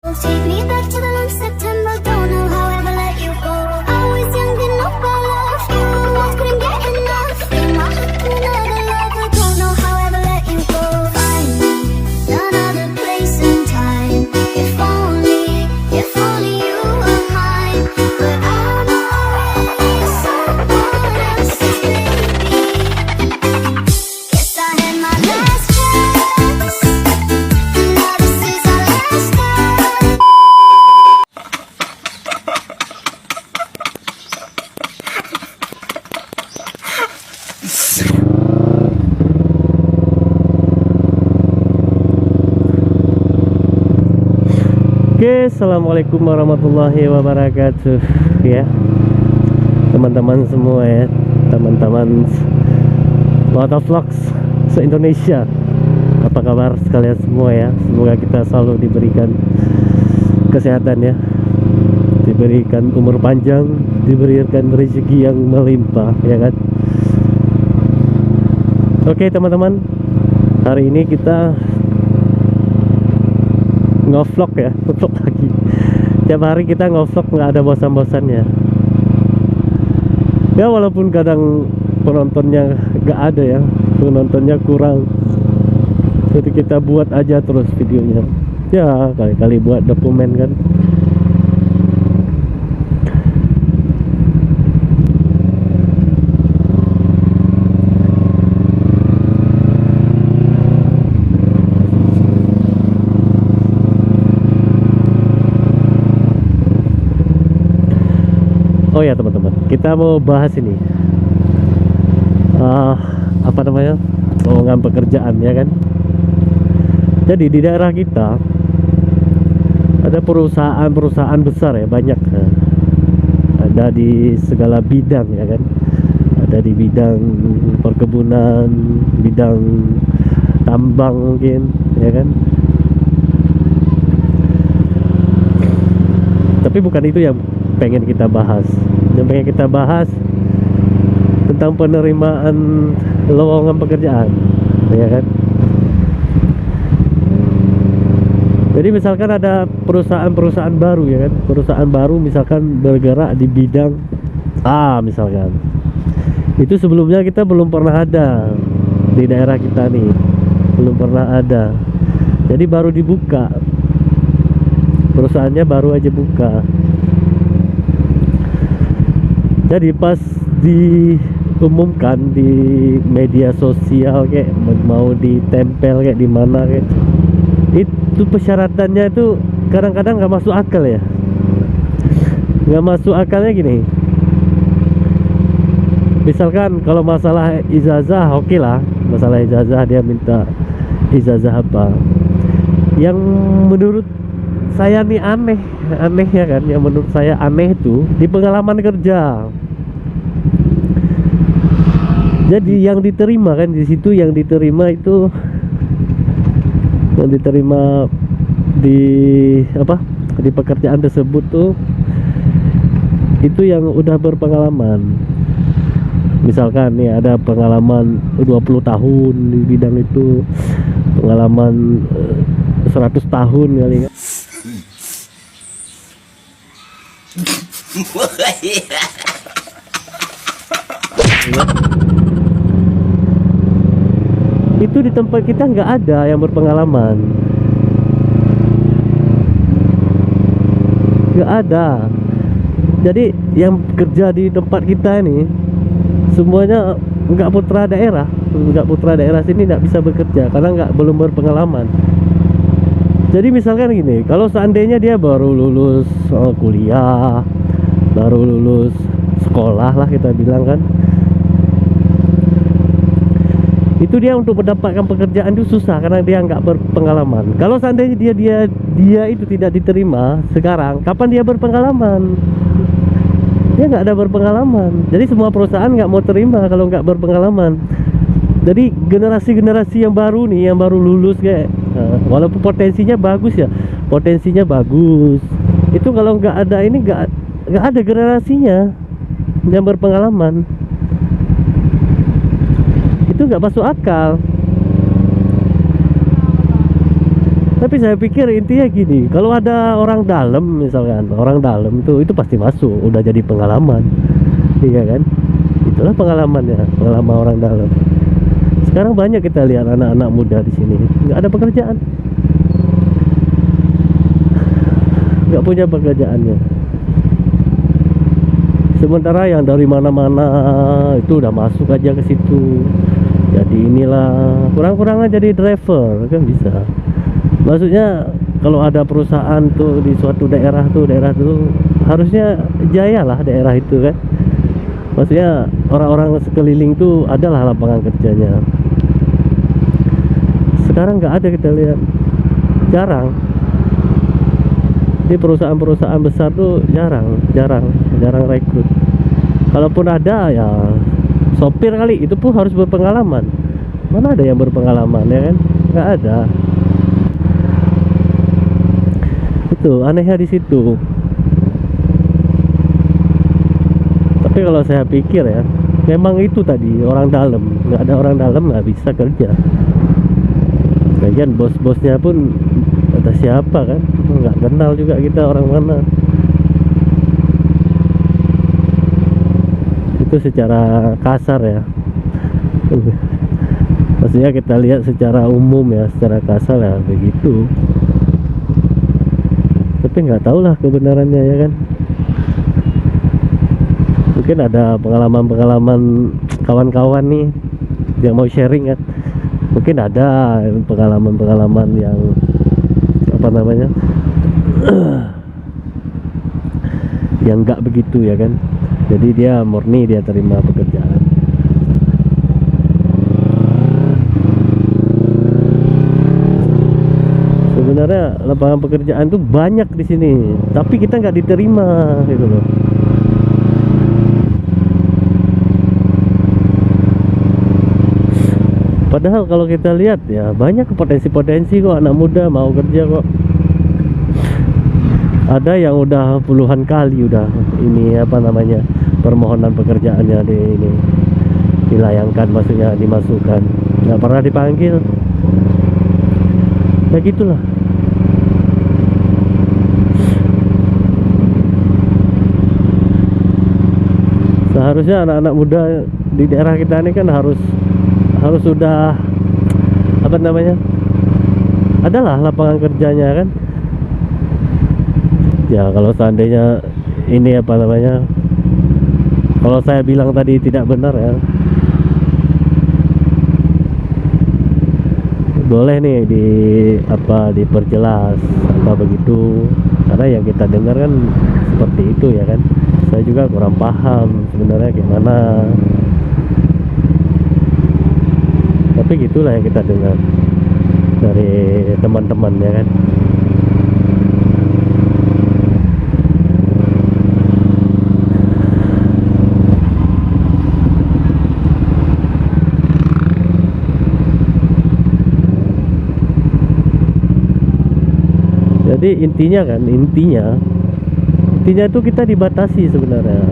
Take me back to the long September. Don't know how I ever let you go. I was young, didn't know about love. You almost couldn't get enough. In my heart to another lover. Don't know how I ever let you go. Find another place and time. If only you were mine. But I'm already someone else's baby. Guess I had my last chance. Now this is our last time. Oke, assalamualaikum warahmatullahi wabarakatuh ya teman-teman semua ya, teman-teman Motovlogs se-Indonesia. Apa kabar sekalian semua ya? Semoga kita selalu diberikan kesehatan ya, diberikan umur panjang, diberikan rezeki yang melimpah ya kan. Oke teman-teman, hari ini kita nge-vlog ya, vlog lagi. Tiap hari kita nge-vlog, nggak ada bosan-bosannya ya, walaupun kadang penontonnya nggak ada ya, penontonnya kurang, jadi kita buat aja terus videonya ya, kali-kali buat dokumen kan. Oh ya teman-teman, kita mau bahas ini apa namanya, lowongan pekerjaan ya kan. Jadi di daerah kita ada perusahaan-perusahaan besar ya, banyak ya. Ada di segala bidang ya kan. Ada di bidang perkebunan, bidang tambang mungkin ya kan. Tapi bukan itu yang pengen kita bahas. Yang pengen kita bahas tentang penerimaan lowongan pekerjaan ya kan. Jadi misalkan ada perusahaan-perusahaan baru ya kan, perusahaan baru misalkan bergerak di bidang A misalkan, itu sebelumnya kita belum pernah ada di daerah kita nih, belum pernah ada. Jadi baru dibuka, perusahaannya baru aja buka. Jadi pas diumumkan di media sosial kayak mau ditempel kayak di mana kayak, itu persyaratannya itu kadang-kadang nggak masuk akal ya. Nggak masuk akalnya gini, misalkan kalau masalah ijazah oke lah, masalah ijazah dia minta ijazah apa yang menurut saya nih aneh ya kan, yang menurut saya aneh itu di pengalaman kerja. Jadi yang diterima kan di situ, yang diterima itu, yang diterima di apa, di pekerjaan tersebut tuh itu yang udah berpengalaman. Misalkan nih ada pengalaman 20 tahun di bidang itu, pengalaman 100 tahun kali kan. Itu di tempat kita nggak ada yang berpengalaman, nggak ada. Jadi yang kerja di tempat kita ini semuanya nggak putra daerah, sini nggak bisa bekerja karena belum berpengalaman. Jadi misalkan gini, kalau seandainya dia baru lulus kuliah, baru lulus sekolah lah kita bilang kan, itu dia untuk mendapatkan pekerjaan itu susah karena dia nggak berpengalaman. Kalau seandainya dia itu tidak diterima sekarang, kapan dia berpengalaman? Dia nggak ada berpengalaman. Jadi semua perusahaan nggak mau terima kalau nggak berpengalaman. Jadi generasi yang baru nih, yang baru lulus kayak, walaupun potensinya bagus ya, potensinya bagus, itu kalau nggak ada ini, nggak ada generasinya yang berpengalaman, itu nggak masuk akal. Tapi saya pikir intinya gini, kalau ada orang dalam misalkan, orang dalam itu pasti masuk, udah jadi pengalaman, iya kan? Itulah pengalamannya, pengalaman orang dalam. Sekarang banyak kita lihat anak-anak muda di sini nggak ada pekerjaan, nggak punya pekerjaannya. Sementara yang dari mana-mana itu udah masuk aja ke situ. Jadi inilah kurang-kurangnya jadi driver kan bisa. Maksudnya kalau ada perusahaan tuh di suatu daerah tuh harusnya jaya lah daerah itu kan. Maksudnya orang-orang sekeliling tuh adalah lapangan kerjanya. Sekarang nggak ada, kita lihat jarang. Di perusahaan-perusahaan besar tuh jarang rekrut. Kalaupun ada ya sopir kali, itu pun harus berpengalaman. Mana ada yang berpengalaman ya kan? Nggak ada. Itu anehnya di situ. Tapi kalau saya pikir ya, memang itu tadi orang dalam. Nggak ada orang dalam nggak bisa kerja. Lagian bos-bosnya pun kata siapa kan, nggak kenal juga kita orang mana. Itu secara kasar ya. Maksudnya kita lihat secara umum ya, secara kasar ya begitu. Tapi nggak tahu lah kebenarannya ya kan. Mungkin ada pengalaman-pengalaman kawan-kawan nih yang mau sharing kan. Mungkin ada pengalaman-pengalaman yang apa namanya yang nggak begitu ya kan. Jadi dia murni dia terima pekerjaan. Sebenarnya lapangan pekerjaan tuh banyak di sini, tapi kita nggak diterima gitu loh. Padahal kalau kita lihat ya banyak potensi-potensi kok, anak muda mau kerja kok. Ada yang udah puluhan kali udah ini apa namanya permohonan pekerjaannya dilayangkan, maksudnya dimasukkan, nggak pernah dipanggil. Ya gitulah. Seharusnya anak-anak muda di daerah kita ini kan harus sudah apa namanya, adalah lapangan kerjanya kan. Ya kalau seandainya ini apa namanya, kalau saya bilang tadi tidak benar ya, boleh nih diperjelas apa begitu, karena yang kita dengar kan seperti itu ya kan. Saya juga kurang paham sebenarnya gimana, tapi gitulah yang kita dengar dari teman-teman ya kan. Jadi intinya itu kita dibatasi sebenarnya,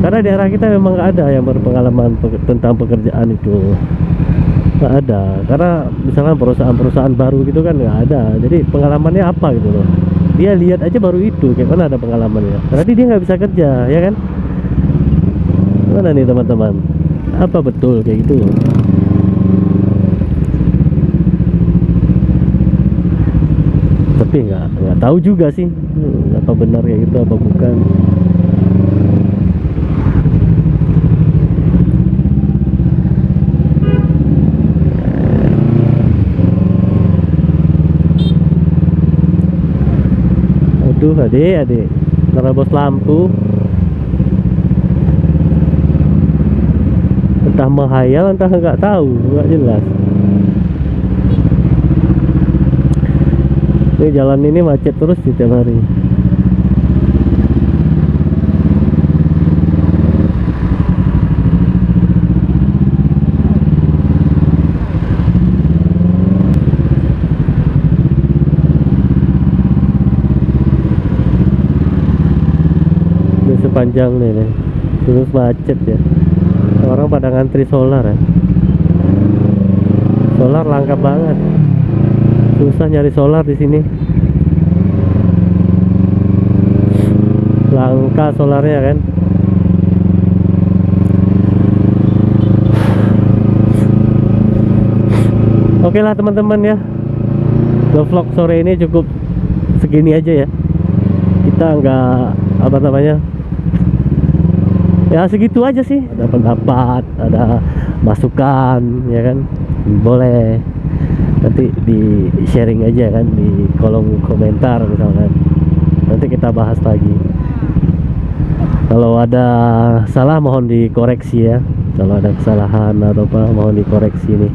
karena daerah kita memang nggak ada yang berpengalaman tentang pekerjaan itu, nggak ada. Karena misalnya perusahaan-perusahaan baru gitu kan nggak ada, jadi pengalamannya apa gitu loh, dia lihat aja baru itu kayak mana ada pengalamannya, berarti dia nggak bisa kerja ya kan. Mana nih teman-teman, apa betul kayak gitu? Tapi nggak tahu juga sih apa benar kayak gitu apa bukan. Aduh adik nerobos lampu, entah menghayal entah nggak tahu, nggak jelas. Ini jalan ini macet terus setiap hari. Ini sepanjang nih, terus macet ya. Orang pada ngantri solar ya. Solar langka banget. Susah nyari solar di sini. Langka solarnya kan. Oke lah teman-teman ya. Vlog sore ini cukup segini aja ya. Kita nggak apa namanya. Ya segitu aja sih. Ada pendapat, ada masukan ya kan. Boleh nanti di sharing aja kan di kolom komentar misalkan. Nanti kita bahas lagi. Kalau ada salah mohon dikoreksi ya. Kalau ada kesalahan atau apa mohon dikoreksi nih.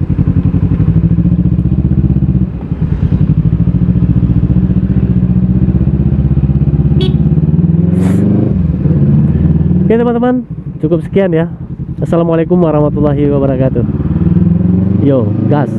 Oke teman-teman, cukup sekian ya. Assalamualaikum warahmatullahi wabarakatuh. Yo, gas.